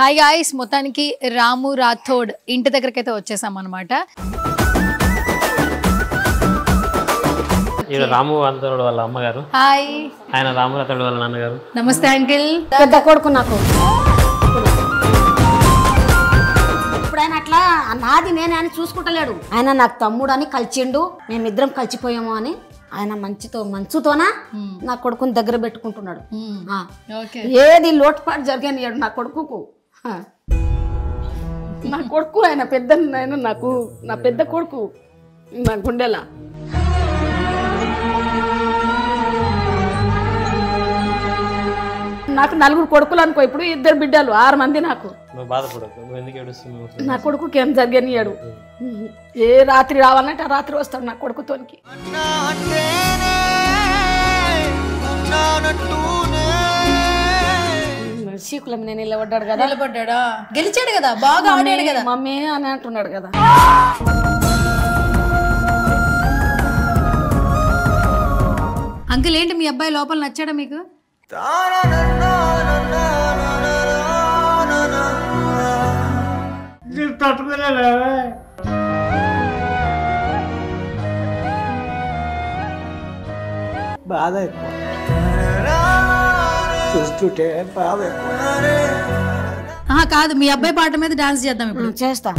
Hi guys, మొత్తానికి రాము రాథోడ్ ఇంటి దగ్గరకైతే వచ్చేసాం అనమాట. రాము రాథోడ్ వాళ్ళ అమ్మగారు, హాయ్. ఆయన రాము రాథోడ్ వాళ్ళ నాన్నగారు. నమస్తే అంకిల్. పెద్ద కొడుకు నాకు. ఇప్పుడు ఆయన అట్లా నాది నేనే అని చూసుకుంటలేడు. ఆయన నాకు తమ్ముడు అని కలిచిండు, మేమిద్దరం కలిసిపోయాము అని ఆయన మంచుతోనా నా కొడుకుని దగ్గర పెట్టుకుంటున్నాడు. ఏది లోటుపాటు జరిగానియాడు నా కొడుకుకు. నా కొడుకు ఆయన పెద్ద, నేను నా పెద్ద కొడుకు నా గుండెలా. నాకు 4 కొడుకులు అనుకో, ఇప్పుడు 2 బిడ్డలు, 6 మంది నాకు. నా కొడుకుకి ఏం జరిగనియాడు. ఏ రాత్రి రావాలంటే ఆ రాత్రి వస్తాడు నా కొడుకుతోనికి. శీకులం నేను నిలబడ్డాడు కదా, నిలబడ్డా, గెలిచాడు కదా, బాగా ఆడాడు కదా, మమ్మీ అని అంటున్నాడు కదా. అంకిల్ ఏంటి మీ అబ్బాయి లోపల నచ్చాడా మీకు? బాధ ఎక్కువ చూస్తుంటే బాధ ఎక్కువ. కాదు, మీ అబ్బాయి పాట మీద డాన్స్ చేద్దాం ఇప్పుడు. చేస్తా.